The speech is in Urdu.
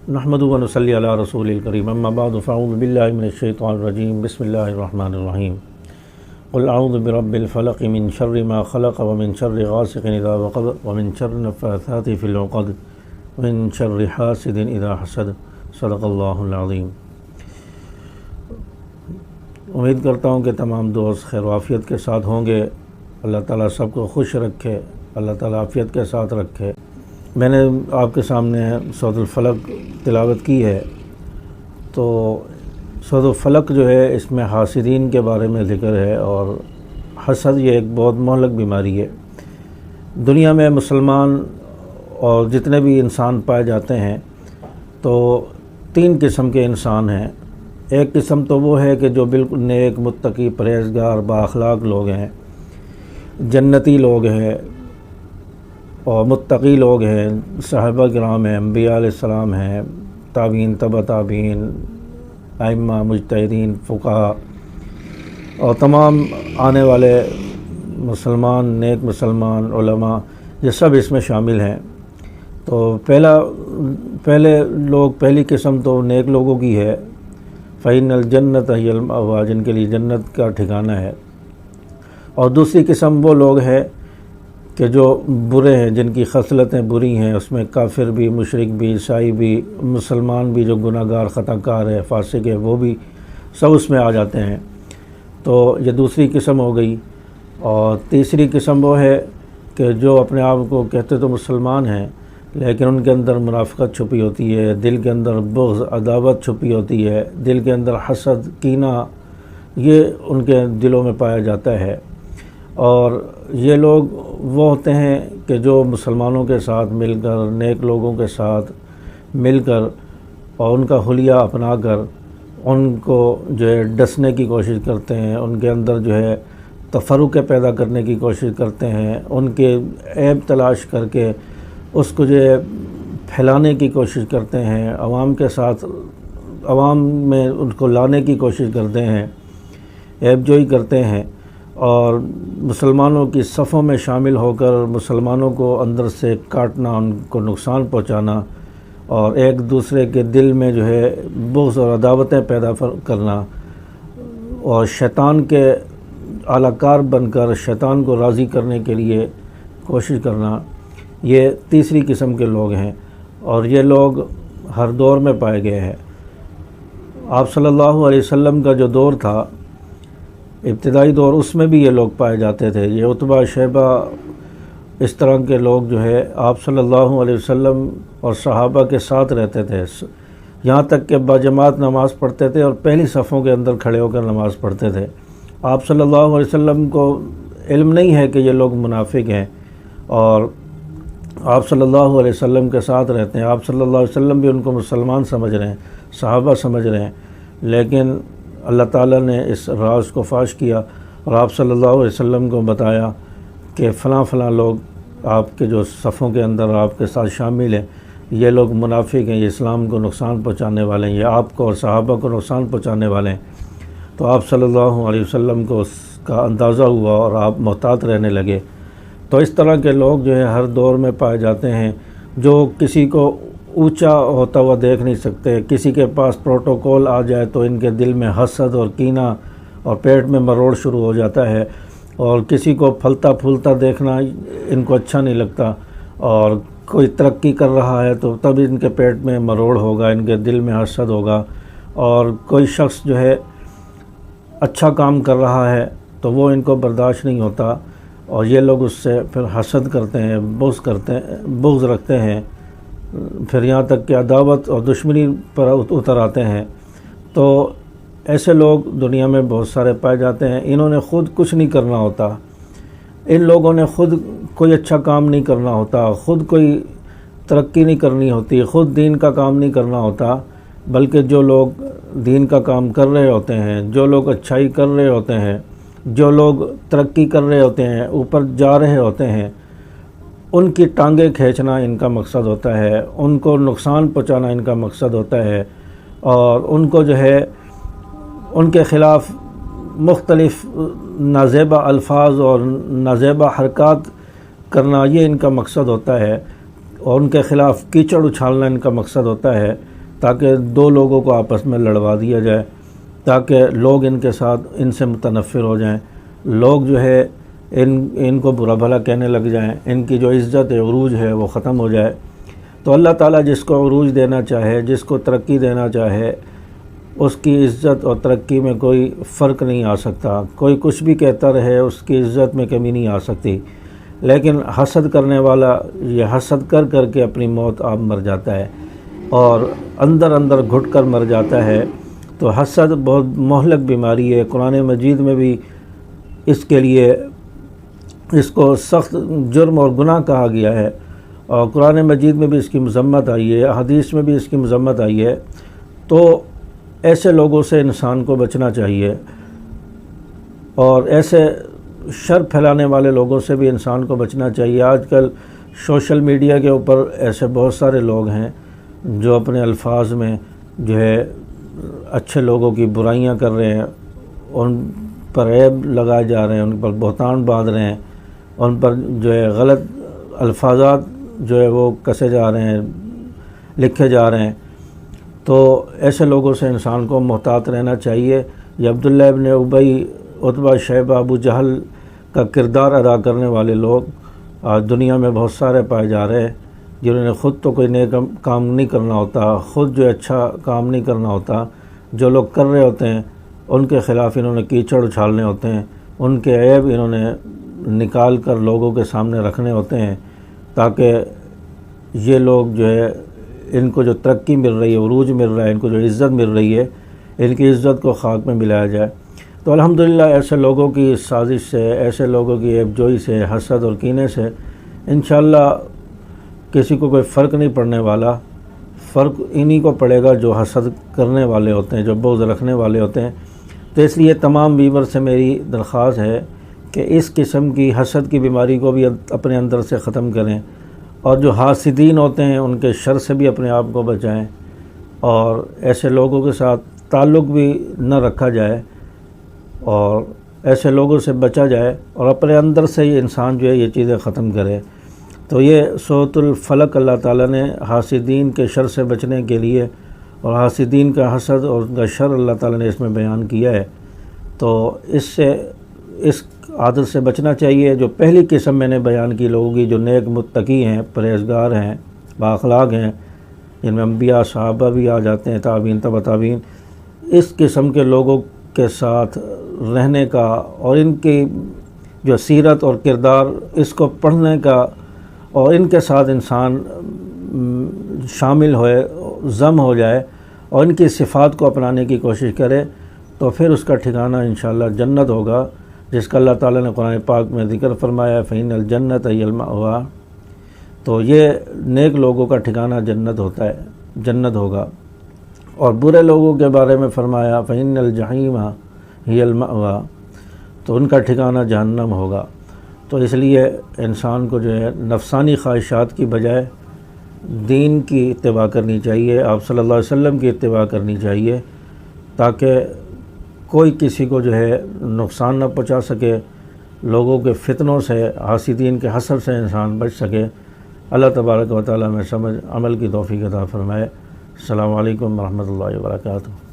نحمدہ و نصلی علی رسول الکریم اما بعد فاعوذ باللہ من الشیطان الرجیم بسم اللہ الرحمن الرحیم قل اعوذ برب الفلق من شر ما خلق ومن شر غاسق اذا وقب ومن شر النفاثات فی العقد ومن شر حاسد اذا حسد صدق اللہ العظیم۔ امید کرتا ہوں کہ تمام دوست خیر و عافیت کے ساتھ ہوں گے۔ اللہ تعالیٰ سب کو خوش رکھے، اللہ تعالیٰ عافیت کے ساتھ رکھے۔ میں نے آپ کے سامنے سورۃ الفلق تلاوت کی ہے، تو سورۃ الفلق جو ہے اس میں حاسدین کے بارے میں ذکر ہے، اور حسد یہ ایک بہت مہلک بیماری ہے۔ دنیا میں مسلمان اور جتنے بھی انسان پائے جاتے ہیں تو تین قسم کے انسان ہیں۔ ایک قسم تو وہ ہے کہ جو بالکل نیک، متقی، پرہیزگار، بااخلاق لوگ ہیں، جنتی لوگ ہیں اور متقی لوگ ہیں، صحابہ کرام ہیں، انبیاء علیہ السلام ہیں، تابعین، تبع تابعین، ائمہ، مجتہدین، فقہاء اور تمام آنے والے مسلمان، نیک مسلمان، علماء، یہ سب اس میں شامل ہیں۔ تو پہلی قسم تو نیک لوگوں کی ہے، فَإِنَّ الْجَنَّةَ هِيَ الْمَأْوَىٰ، جن کے لیے جنت کا ٹھکانہ ہے۔ اور دوسری قسم وہ لوگ ہیں کہ جو برے ہیں، جن کی خصلتیں بری ہیں، اس میں کافر بھی، مشرک بھی، عیسائی بھی، مسلمان بھی جو گناہ گار، خطا کار ہے، فاسق ہے، وہ بھی سب اس میں آ جاتے ہیں۔ تو یہ دوسری قسم ہو گئی۔ اور تیسری قسم وہ ہے کہ جو اپنے آپ کو کہتے تو مسلمان ہیں، لیکن ان کے اندر منافقت چھپی ہوتی ہے، دل کے اندر بغض، عداوت چھپی ہوتی ہے، دل کے اندر حسد، کینہ، یہ ان کے دلوں میں پایا جاتا ہے۔ اور یہ لوگ وہ ہوتے ہیں کہ جو مسلمانوں کے ساتھ مل کر، نیک لوگوں کے ساتھ مل کر اور ان کا حلیہ اپنا کر ان کو جو ہے ڈسنے کی کوشش کرتے ہیں، ان کے اندر جو ہے تفرقے پیدا کرنے کی کوشش کرتے ہیں، ان کے عیب تلاش کر کے اس کو جو ہے پھیلانے کی کوشش کرتے ہیں، عوام میں ان کو لانے کی کوشش کرتے ہیں، عیب جوئی کرتے ہیں، اور مسلمانوں کی صفوں میں شامل ہو کر مسلمانوں کو اندر سے کاٹنا، ان کو نقصان پہنچانا، اور ایک دوسرے کے دل میں جو ہے بغض اور عداوتیں پیدا کرنا، اور شیطان کے اعلی کار بن کر شیطان کو راضی کرنے کے لیے کوشش کرنا، یہ تیسری قسم کے لوگ ہیں۔ اور یہ لوگ ہر دور میں پائے گئے ہیں۔ آپ صلی اللہ علیہ وسلم کا جو دور تھا، ابتدائی دور، اس میں بھی یہ لوگ پائے جاتے تھے۔ یہ عتبہ، شیبہ، اس طرح کے لوگ جو ہے آپ صلی اللہ علیہ وسلم اور صحابہ کے ساتھ رہتے تھے، یہاں تک کہ باجماعت نماز پڑھتے تھے اور پہلی صفوں کے اندر کھڑے ہو کر نماز پڑھتے تھے۔ آپ صلی اللہ علیہ وسلم کو علم نہیں ہے کہ یہ لوگ منافق ہیں، اور آپ صلی اللہ علیہ وسلم کے ساتھ رہتے ہیں۔ آپ صلی اللہ علیہ وسلم بھی ان کو مسلمان سمجھ رہے ہیں، صحابہ سمجھ رہے ہیں، لیکن اللہ تعالیٰ نے اس راز کو فاش کیا اور آپ صلی اللہ علیہ وسلم کو بتایا کہ فلاں فلاں لوگ آپ کے جو صفوں کے اندر آپ کے ساتھ شامل ہیں، یہ لوگ منافق ہیں، یہ اسلام کو نقصان پہنچانے والے ہیں، یہ آپ کو اور صحابہ کو نقصان پہنچانے والے ہیں۔ تو آپ صلی اللہ علیہ وسلم کو اس کا اندازہ ہوا اور آپ محتاط رہنے لگے۔ تو اس طرح کے لوگ جو ہے ہر دور میں پائے جاتے ہیں، جو کسی کو اونچا ہوتا ہوا دیکھ نہیں سکتے، کسی کے پاس پروٹوکول آ جائے تو ان کے دل میں حسد اور کینہ اور پیٹ میں مروڑ شروع ہو جاتا ہے، اور کسی کو پھلتا پھولتا دیکھنا ان کو اچھا نہیں لگتا، اور کوئی ترقی کر رہا ہے تو تب ان کے پیٹ میں مروڑ ہوگا، ان کے دل میں حسد ہوگا، اور کوئی شخص جو ہے اچھا کام کر رہا ہے تو وہ ان کو برداشت نہیں ہوتا، اور یہ لوگ اس سے پھر حسد کرتے ہیں، بغض رکھتے ہیں، پھر یہاں تک کہ عداوت اور دشمنی پر اتر آتے ہیں۔ تو ایسے لوگ دنیا میں بہت سارے پائے جاتے ہیں۔ انہوں نے خود کچھ نہیں کرنا ہوتا، ان لوگوں نے خود کوئی اچھا کام نہیں کرنا ہوتا، خود کوئی ترقی نہیں کرنی ہوتی، خود دین کا کام نہیں کرنا ہوتا، بلکہ جو لوگ دین کا کام کر رہے ہوتے ہیں، جو لوگ اچھائی کر رہے ہوتے ہیں، جو لوگ ترقی کر رہے ہوتے ہیں، اوپر جا رہے ہوتے ہیں، ان کی ٹانگیں کھینچنا ان کا مقصد ہوتا ہے، ان کو نقصان پہنچانا ان کا مقصد ہوتا ہے، اور ان کو جو ہے ان کے خلاف مختلف نازیبہ الفاظ اور نازیبہ حرکات کرنا، یہ ان کا مقصد ہوتا ہے، اور ان کے خلاف کیچڑ اچھالنا ان کا مقصد ہوتا ہے۔ تاکہ دو لوگوں کو آپس میں لڑوا دیا جائے، تاکہ لوگ ان کے ساتھ ان سے متنفر ہو جائیں، لوگ جو ہے ان کو برا بھلا کہنے لگ جائیں، ان کی جو عزت عروج ہے وہ ختم ہو جائے۔ تو اللہ تعالیٰ جس کو عروج دینا چاہے، جس کو ترقی دینا چاہے، اس کی عزت اور ترقی میں کوئی فرق نہیں آ سکتا۔ کوئی کچھ بھی کہتا رہے، اس کی عزت میں کمی نہیں آ سکتی، لیکن حسد کرنے والا یہ حسد کر کر کے اپنی موت آپ مر جاتا ہے اور اندر اندر گھٹ کر مر جاتا ہے۔ تو حسد بہت مہلک بیماری ہے۔ قرآن مجید میں بھی اس کے لیے اس کو سخت جرم اور گناہ کہا گیا ہے، اور قرآن مجید میں بھی اس کی مذمت آئی ہے، حدیث میں بھی اس کی مذمت آئی ہے۔ تو ایسے لوگوں سے انسان کو بچنا چاہیے، اور ایسے شر پھیلانے والے لوگوں سے بھی انسان کو بچنا چاہیے۔ آج کل سوشل میڈیا کے اوپر ایسے بہت سارے لوگ ہیں جو اپنے الفاظ میں جو ہے اچھے لوگوں کی برائیاں کر رہے ہیں، ان پر عیب لگائے جا رہے ہیں، ان پر بہتان باندھ رہے ہیں، ان پر جو ہے غلط الفاظات جو ہے وہ کسے جا رہے ہیں، لکھے جا رہے ہیں۔ تو ایسے لوگوں سے انسان کو محتاط رہنا چاہیے۔ یہ عبداللہ ابن ابی، عتبہ، شیبہ، ابو جہل کا کردار ادا کرنے والے لوگ آج دنیا میں بہت سارے پائے جا رہے ہیں، جنہوں نے خود تو کوئی نیک کام نہیں کرنا ہوتا، خود جو اچھا کام نہیں کرنا ہوتا، جو لوگ کر رہے ہوتے ہیں ان کے خلاف انہوں نے کیچڑ اچھالنے ہوتے ہیں، ان کے عیب انہوں نے نکال کر لوگوں کے سامنے رکھنے ہوتے ہیں، تاکہ یہ لوگ جو ہے ان کو جو ترقی مل رہی ہے، عروج مل رہا ہے، ان کو جو عزت مل رہی ہے، ان کی عزت کو خاک میں ملایا جائے۔ تو الحمدللہ ایسے لوگوں کی سازش سے، ایسے لوگوں کی عیب جوئی سے، حسد اور کینے سے انشاءاللہ کسی کو کوئی فرق نہیں پڑنے والا۔ فرق انہی کو پڑے گا جو حسد کرنے والے ہوتے ہیں، جو بغض رکھنے والے ہوتے ہیں۔ تو اس لیے تمام ویور سے میری درخواست ہے کہ اس قسم کی حسد کی بیماری کو بھی اپنے اندر سے ختم کریں، اور جو حاسدین ہوتے ہیں ان کے شر سے بھی اپنے آپ کو بچائیں، اور ایسے لوگوں کے ساتھ تعلق بھی نہ رکھا جائے، اور ایسے لوگوں سے بچا جائے، اور اپنے اندر سے ہی انسان جو ہے یہ چیزیں ختم کرے۔ تو یہ سورۃ الفلق اللہ تعالیٰ نے حاسدین کے شر سے بچنے کے لیے، اور حاسدین کا حسد اور ان کا شر اللہ تعالیٰ نے اس میں بیان کیا ہے۔ تو اس عادت سے بچنا چاہیے۔ جو پہلی قسم میں نے بیان کی لوگوں کی، جو نیک متقی ہیں، پرہیزگار ہیں، بااخلاق ہیں، جن میں انبیاء، صحابہ بھی آ جاتے ہیں، تابعین، تبع تابعین، اس قسم کے لوگوں کے ساتھ رہنے کا اور ان کی جو سیرت اور کردار اس کو پڑھنے کا، اور ان کے ساتھ انسان شامل ہوئے، ضم ہو جائے، اور ان کی صفات کو اپنانے کی کوشش کرے، تو پھر اس کا ٹھکانہ انشاءاللہ جنت ہوگا، جس کا اللہ تعالیٰ نے قرآن پاک میں ذکر فرمایا، فَإِنَّ الْجَنَّةَ هِيَ الْمَأْوَىٰ۔ تو یہ نیک لوگوں کا ٹھکانہ جنت ہوتا ہے، جنت ہوگا۔ اور برے لوگوں کے بارے میں فرمایا، فَإِنَّ الْجَحِيمَ هِيَ الْمَأْوَىٰ، تو ان کا ٹھکانہ جہنم ہوگا۔ تو اس لیے انسان کو جو ہے نفسانی خواہشات کی بجائے دین کی اتباع کرنی چاہیے، آپ صلی اللہ علیہ وسلم کی اتباع کرنی چاہیے، تاکہ کوئی کسی کو جو ہے نقصان نہ پہنچا سکے، لوگوں کے فتنوں سے، حاسدین کے حسد سے انسان بچ سکے۔ اللہ تبارک و تعالیٰ میں سمجھ عمل کی توفیق عطا فرمائے۔ السلام علیکم ورحمۃ اللہ وبرکاتہ۔